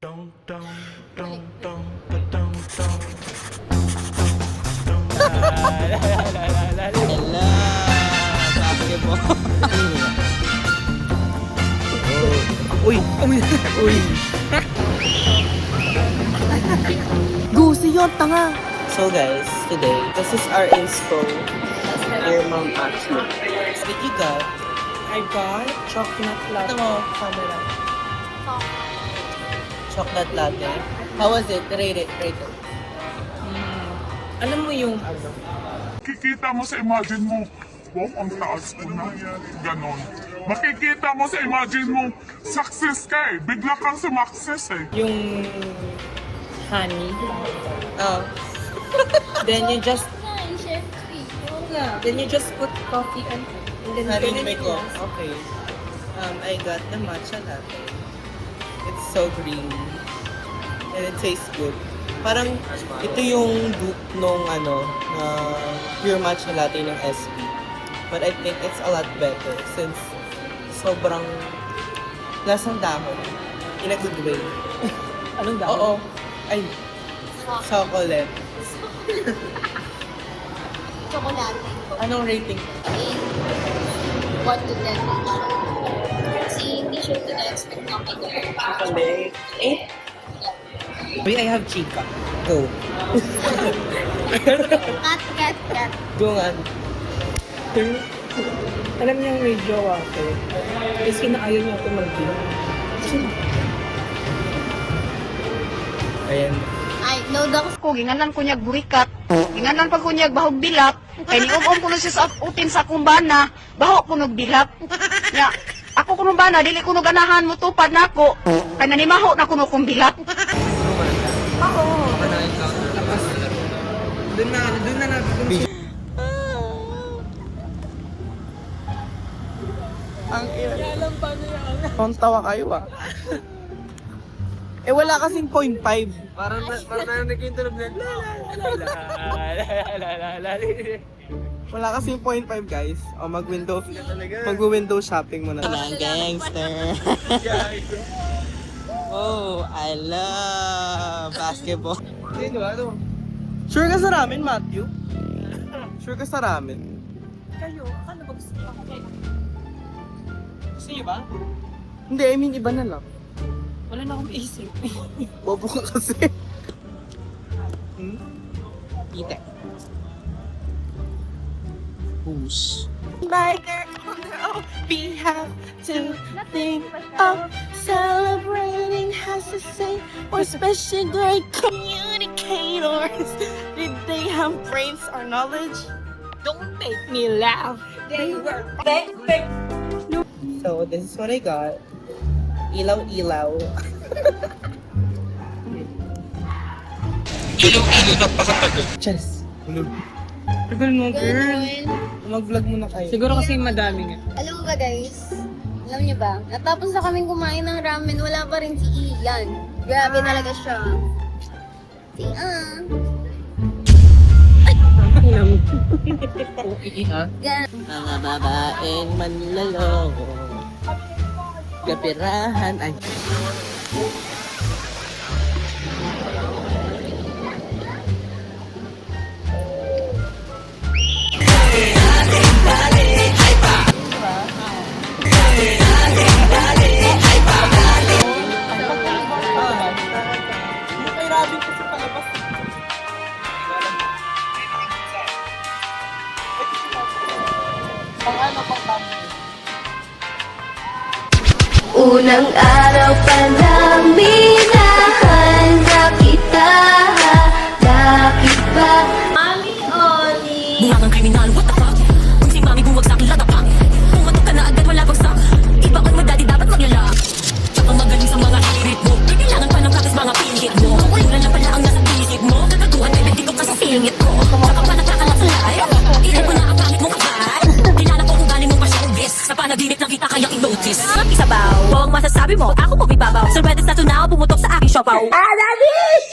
Dong dong dong dong dong dong. Hello, basketball. Uy! Uy! Gusi yun, tanga! So guys, today, this is our inspo. Dear Mom Ashley. What you got? I got chocolate latte. Ito mo, camera. Chocolate latte. How was it? Rate it, rate it. Alam mo yung ano? Makikita mo sa imagine mo, wow, ang taas ko na. Ganon. Makikita mo sa imagine mo, success ka eh. Bigla kang sumakses eh. Yung honey. Oh. Then you just Syempre. then you just put coffee and then Honey put it make ko. in. Okay. I got the matcha latte. It's so green. And it tastes good. Parang ito yung dupe nung ano, na pure matcha latte ng SB. But I think it's a lot better since sobrang lasang dahon. In a good way. Anong dahon? Oo. Ay, chocolate. Chocolate. Anong rating? 1 to 10. Kasi hindi siya ito na-expect namin. Chocolate. 8? Wait, I have chika. Go. Cat. Go nga. Alam niyo may jowa ko. Kasi naayaw niya ako mag-deal. Ayan. Ay, no daw. Ko ginganan ko niyag burikat, ginganan pa ko niyag bahog bilak, kay niom-om ko na siya sa utin sa kumbana, baho ko nog bilak. Nya, ako kuno bana dili ko no ganahan mo tupad nako, kay nanimaho na kuno kong bilak. Doon na natin. Ang Ang tawa kayo ah. Eh wala kasing 0.5. Parang nagkintunog na Wala kasing 0.5 guys. O mag-window shopping muna. Gangster. Oh, I love basketball. Sino ano? Sure ka sa ramen, Matthew? Sure ka sa ramen? Kayo, akala ba gusto ako kayo? Gusto niyo ba? Hindi, I mean iba na lang. Wala na akong isip. Bobo ka kasi. Ite. Push. Like girl, we have to think of celebrating has to say we're special great communicators. Did they have brains or knowledge? Don't make me laugh. They were perfect. So this is what I got. Ilaw-ilaw. Cheers. Tagal mo, girl. Mag-vlog muna kayo. Siguro kasi madami nga. Alam mo ba guys? Alam niyo ba? Natapos na kaming kumain ng ramen, wala pa rin si Ian. Grabe talaga siya. Si Mga babaeng manlaloko. Kapirahan ay... Unang araw pa lang minahanda kita. Bakit ba? Mami Oli! Bungangang kriminal, what the fuck? Kung si mami bumagsak, ladapak. Pumatok ka na agad, wala bagsak. Ibaon mo daddy, dapat magyala. Tsaka magaling sa mga hirit mo. Di kailangan pa ng practice mga pinhit mo. Ulan lang pala ang nasa isip mo. Kagaguhan, baby, dito ka sa singit ko. Tsaka pa nagkakalat sa life. Ilay ko na ang pangit mong kabay. Kilala ko kung galing mo pa showbiz. Sa panaginip lang kita kaya i-notice. Isabaw, huwag masasabi mo, ako mo bibabaw. Surrendered na to now, pumutok sa aking siopaw.